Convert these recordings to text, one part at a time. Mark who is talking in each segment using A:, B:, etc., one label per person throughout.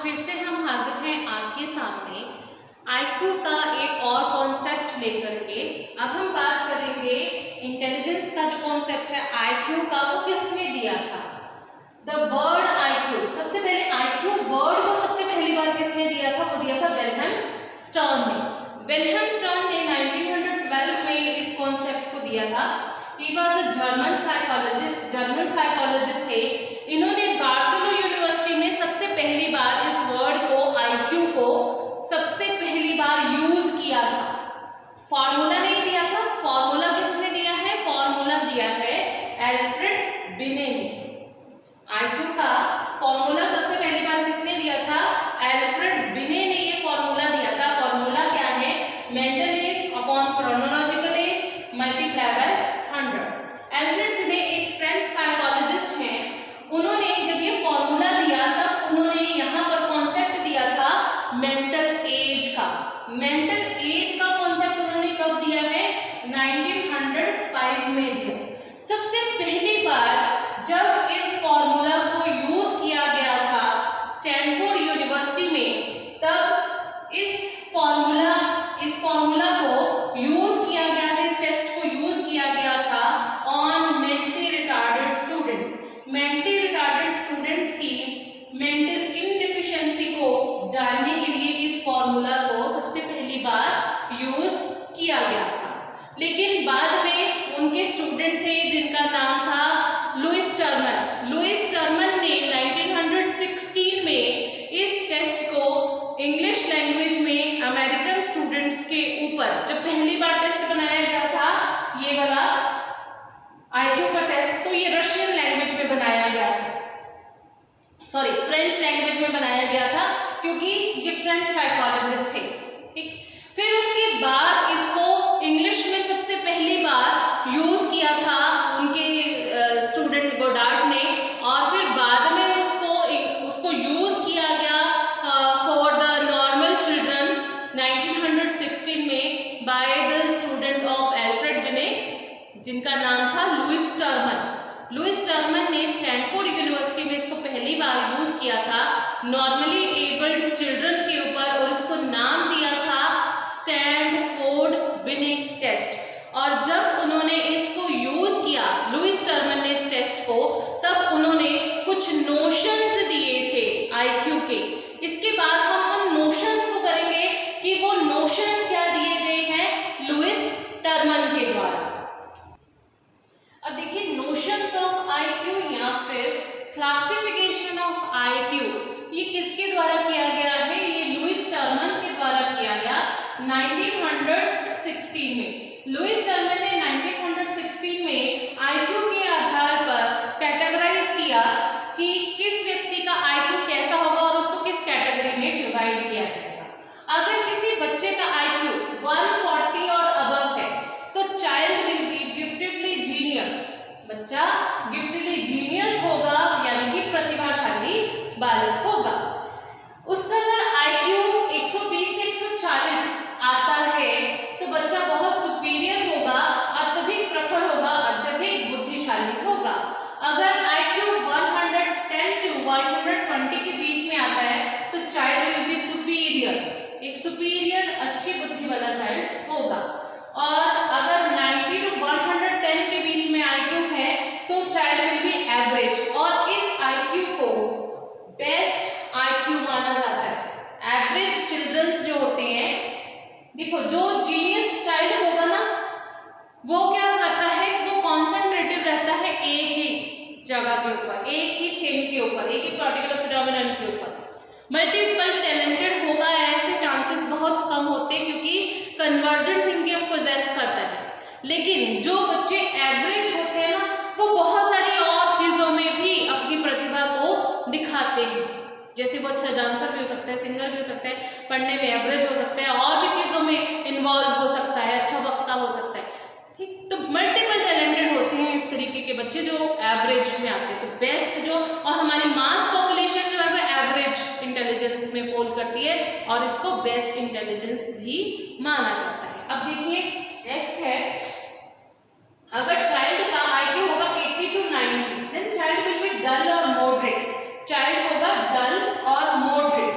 A: फिर से हम हाजिर हैं आपके सामने आईक्यू का एक और कॉन्सेप्ट लेकर के। अब हम बात करेंगे इंटेलिजेंस का जो कॉन्सेप्ट है आईक्यू का, वो किसने दिया था? द वर्ड आईक्यू, सबसे पहले आईक्यू वर्ड को सबसे पहली बार किसने दिया था? वो दिया था विल्हेम स्टर्न ने। विल्हेम स्टर्न ने 1912 में इस कॉन्सेप्ट को दिया था। He was a German psychologist, German psychologist थे। इन्होंने बार्सिलोना यूनिवर्सिटी में सबसे पहली बार इस वर्ड को आईक्यू को सबसे पहली बार यूज किया था। फॉर्मूला नहीं दिया था। फॉर्मूला किसने दिया है? फॉर्मूला दिया है एल्फ्रेड बिने ने। आईक्यू का फॉर्मूला सबसे पहली बार किसने दिया था? एल्फ्रेड बिने ने ये फॉर्मूला दिया था। फॉर्मूला क्या है? Mental as upon chronological S multiply by 100। Alfred बिने एक फ्रेंच साइकोलॉजिस्ट हैं। उन्होंने जब ये फॉर्मूला दिया तब उन्होंने यहाँ पर कॉन्सेप्ट दिया था मेंटल एज का। मेंटल एज का कॉन्सेप्ट उन्होंने कब दिया है? 1905 में दिया। सबसे पहली बार जब इस फॉर्मूला को यूज किया गया था स्टैनफोर्ड यूनिवर्सिटी में, तब इस फॉर्मूला को यूज किया गया था, इस टेस्ट को यूज किया गया था on mentally retarded students. Mentally retarded students की मेंटल इनडेफिशिएंसी को जानने के लिए इस फॉर्मूला को सबसे पहली बार यूज किया गया था। लेकिन बाद में उनके स्टूडेंट थे जिनका नाम था लुइस टर्मन। लुइस टर्मन ने 1916 में इस टेस्ट को इंग्लिश लैंग्वेज में अमेरिकन स्टूडेंट्स के ऊपर, जब पहली बार टेस्ट बनाया गया था ये वाला आईक्यू का टेस्ट, तो ये रशियन लैंग्वेज में बनाया गया था, सॉरी फ्रेंच लैंग्वेज में बनाया गया था, क्योंकि ये फ्रेंच साइकोलॉजिस्ट थे। ठीक, फिर उसके बाद इसको इंग्लिश में सबसे पहली बार यूज किया था उनके स्टूडेंट गोडार्ड ने, और फिर बाद में उसको यूज किया गया फॉर द नॉर्मल चिल्ड्रन 1916 में by the student of Alfred बिने, जिनका नाम था लुइस टर्मन। लुइस टर्मन ने स्टैनफोर्ड यूनिवर्सिटी में इसको पहली बार यूज किया था नॉर्मली एबल्ड चिल्ड्रन के ऊपर, और इसको नाम दिया था स्टैनफोर्ड बिने टेस्ट। और जब उन्होंने इसको यूज किया लुइस टर्मन ने इस टेस्ट को, तब उन्होंने कुछ नोशंस दिए थे आईक्यू के। इसके बाद हम उन नोशंस को करेंगे कि वो नोशंस क्या दिए गए हैं लुइस टर्मन के द्वारा। अब देखिए नोशंस ऑफ आईक्यू या फिर क्लासिफिकेशन ऑफ आईक्यू, ये किसके द्वारा किया गया है? ये लुइस टर्मन के द्वारा किया गया 1916 में। लुइस टर्मन ने 1916 में आईक्यू के आधार पर कैटेगराइज किया कि किस व्यक्ति का आईक्यू कैसा होगा और उसको किस कैटेगरी में डिवाइड किया जाएगा। अगर किसी बच्चे का आईक्यू 140 और अबव है तो चाइल्ड विल बी गिफ्टेडली जीनियस, बच्चा गिफ्टेडली जीनियस होगा, यानी कि प्रतिभाशाली बालक होगा। उसका अगर आईक्यू 120 से 140 आता है तो बच्चा बहुत सुपीरियर होगा, अत्यधिक प्रखर होगा, अत्यधिक बुद्धिशाली होगा। अगर आईक्यू 110 टू 120 के बीच में आता है तो चाइल्ड विल बी सुपीरियर, एक सुपीरियर अच्छी बुद्धि वाला चाइल्ड होगा। और अगर 90 टू 110 के बीच में आईक्यू है तो चाइल्ड विल बी एवरेज, और इस आईक्यू को बेस्ट आईक्यू माना जाता है। एवरेज चिल्ड्रंस जो होते हैं, देखो जो जीनियस चाइल्ड होगा ना, वो क्या करता है, वो कॉन्सेंट्रेटिव रहता है एक ही जगह के ऊपर, एक ही थिंग के ऊपर, एक ही पर्टिकुलर फिनोमिनन के ऊपर। मल्टीपल टैलेंटेड होगा ऐसे चांसेस बहुत कम होते, क्योंकि कन्वर्जेंट थिंकिंग पोजेस करता है। लेकिन जो बच्चे एवरेज होते हैं ना, वो बहुत सारी और चीजों में भी अपनी प्रतिभा को दिखाते हैं। जैसे वो अच्छा डांसर भी हो सकता है, सिंगर भी हो सकता है, पढ़ने में एवरेज हो सकता है, और भी चीजों में इन्वॉल्व हो सकता है, अच्छा वक्ता हो सकता है। ठीक, तो मल्टीपल टैलेंटेड होते हैं इस तरीके के बच्चे जो एवरेज में आते हैं। तो बेस्ट जो, और हमारी मास पॉपुलेशन जो है वो एवरेज इंटेलिजेंस में फॉल करती है, और इसको बेस्ट इंटेलिजेंस भी माना जाता है। अब देखिए नेक्स्ट है, अगर चाइल्ड का आईक्यू होगा 80 to 90 then child will be dull और मॉडरेट। चाइल्ड होगा डल और मॉडरेट।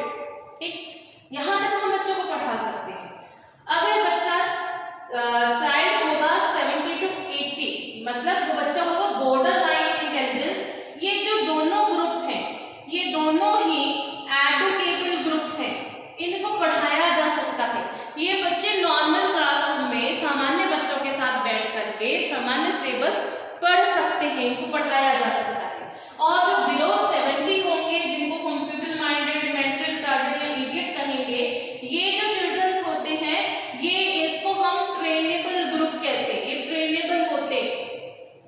A: ये बच्चे नॉर्मल क्लासरूम में सामान्य बच्चों के साथ बैठ करके सामान्य सिलेबस पढ़ सकते हैं, इनको पढ़ाया जा सकता है। और जो बिलो 70 होंगे, जिनको हम फीबल माइंडेड, मेंटली रिटार्डेड या इडियट कहेंगे, ये जो चिल्ड्रंस होते हैं, ये इसको हम ट्रेनेबल ग्रुप कहते हैं। ये ट्रेनेबल होते हैं,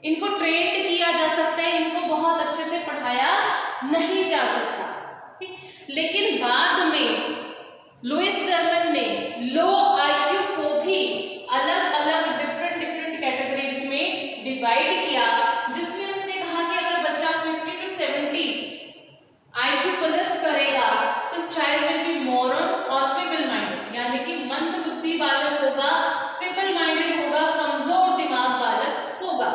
A: इनको ट्रेंड किया जा सकता है, इनको बहुत अच्छे से पढ़ाया नहीं जा सकता। लेकिन बाद में लुइस जर्मन ने लो आईक्यू को भी अलग अलग डिफरेंट कैटेगरीज में डिवाइड किया, जिसमें उसने कहा कि अगर बच्चा 50 to 70 आईक्यू पोजेस करेगा तो चाइल्ड विल बी मोरन और फीबल माइंडेड, यानी कि मंद बुद्धि बालक होगा, फीबल माइंडेड होगा, कमजोर दिमाग बालक होगा।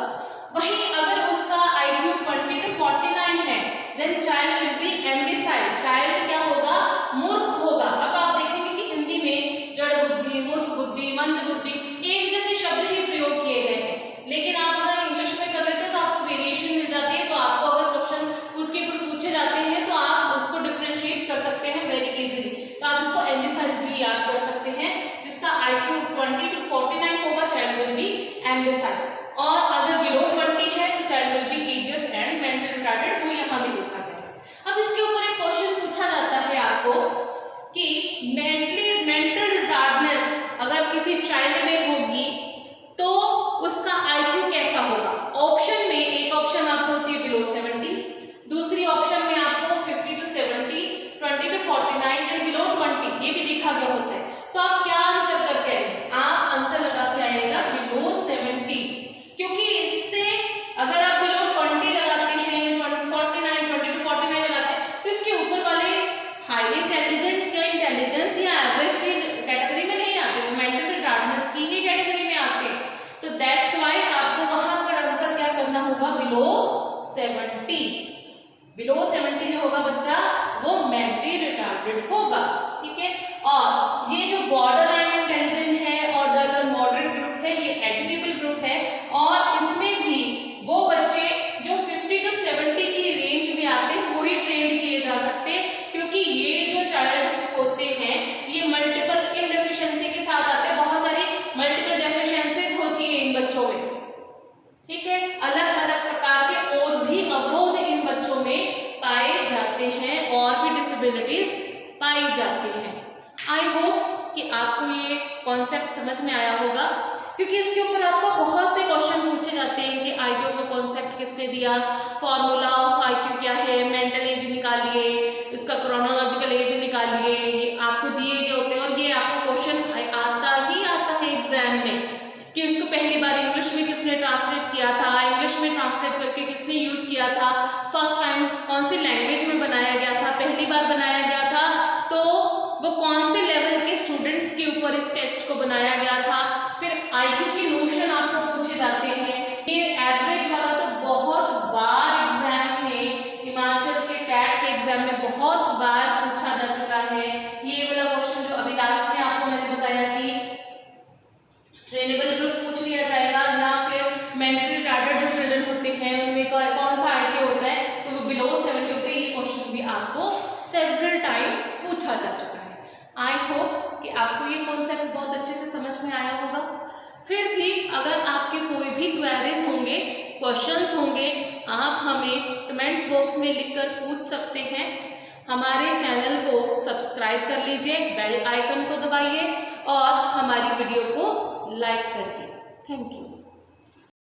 A: वहीं अगर उसका आईक्यू 20 to 49 है, then child will be imbecile, child क्या होगा, मूर्ख होगा। अब आप देखेंगे कि हिंदी में जड़ बुद्धि, मूर्ख बुद्धि, मंद बुद्धि एक जैसे शब्द ही प्रयोग किए गए हैं, लेकिन आप अगर इंग्लिश में कर लेते हैं तो आपको वेरिएशन मिल जाती है। तो आपको अगर क्वेश्चन उसके ऊपर पूछे जाते हैं तो आप उसको डिफरेंशिएट कर सकते हैं वेरी इजीली। तो आप इसको एम्बिसाइड भी याद कर सकते हैं, जिसका आईक्यू 20 to 49 होगा, चाइल्ड विल बी एम्बिसाइड। और अगर बिलो 20 है तो child will B idiot and mentally retarded, वो यहाँ भी लिखा गया है। अब इसके ऊपर एक क्वेश्चन पूछा जाता है आपको कि मेंटल रिटार्डनेस अगर किसी चाइल्ड में होगी तो उसका आईक्यू कैसा होगा। ऑप्शन में एक ऑप्शन आपको होती है बिलो 70, दूसरी ऑप्शन में आपको 50 to 70, 20 to 49 एंड बिलो 20, ये भी लिखा गया होता है। तो आप क्या आंसर करके आएंगे, आप आंसर लगा के आएगा बिलो 70, क्योंकि इससे अगर आप बिलो 20 लगाते हैं या 49, 20 to 49 लगाते हैं तो इसके ऊपर वाले हाईली इंटेलिजेंट या इंटेलिजेंस या एवरेज की कैटेगरी में नहीं आते, वो मेंटल रिटार्डनेस की ही कैटेगरी में आते हैं। तो दैट्स व्हाई आपको वहां पर आंसर क्या करना होगा, बिलो 70। बिलो 70 जो होगा बच्चा वो मेंटली रिटार्डेड होगा, ठीक है। और ये जो बॉर्डर लाइन इंटेलिजेंट है और डल मॉडरेट ग्रुप है, ये एडिटेबल ग्रुप है। और इसमें भी वो बच्चे जो 50 to 70 की रेंज में आते हैं वही ट्रेंड किए जा सकते हैं, क्योंकि ये जो चाइल्ड होते हैं ये मल्टीपल इनडेफिशिएंसी के साथ आते हैं, बहुत सारी मल्टीपल डेफिशिएंसीज होती है इन बच्चों में, ठीक है। अलग अलग प्रकार के और भी अवरोध इन बच्चों में पाए जाते हैं और भी डिसेबिलिटीज पाई जाती हैं। आई होप कि आपको ये कॉन्सेप्ट समझ में आया होगा, क्योंकि इसके ऊपर आपको बहुत से क्वेश्चन पूछे जाते हैं कि आईक्यू का कॉन्सेप्ट किसने दिया, फॉर्मूला ऑफ आईक्यू क्या है, मेंटल एज निकालिए, इसका क्रोनोलॉजिकल एज निकालिए, ये आपको दिए गए होते हैं। और ये आपको क्वेश्चन आता है एग्जाम में कि इसको पहली बार इंग्लिश में किसने ट्रांसलेट किया था, इंग्लिश में ट्रांसलेट करके किसने यूज किया था, फर्स्ट टाइम कौन सी लैंग्वेज में बनाया गया था, पहली बार बनाया गया था तो वो कौन से लेवल के स्टूडेंट्स के ऊपर इस टेस्ट को बनाया गया था। फिर आईक्यू के नोशन आपको पूछे जाते हैं। ये एवरेज वाला तो बहुत बार एग्जाम में, हिमाचल के टैट के एग्जाम में बहुत बार पूछा जा चुका है। ये वाला क्वेश्चन जो अभी लास्ट में आपको मैंने बताया कि ट्रेनेबल ग्रुप पूछ लिया जाएगा, या फिर मेंटली रिटार्डेड जो चिल्ड्रन होते हैं उनमें कौन सा आईक्यू होता है, तो वो बिलो 70 होते हैं। ये क्वेश्चन भी आपको सेवरल टाइम पूछा जा चुका है। आई होप कि आपको ये कॉन्सेप्ट बहुत अच्छे से समझ में आया होगा। फिर भी अगर आपके कोई भी क्वेरीज होंगे, क्वेश्चंस होंगे, आप हमें कमेंट बॉक्स में लिखकर पूछ सकते हैं। हमारे चैनल को सब्सक्राइब कर लीजिए, बेल आइकन को दबाइए और हमारी वीडियो को लाइक करिए। Thank you.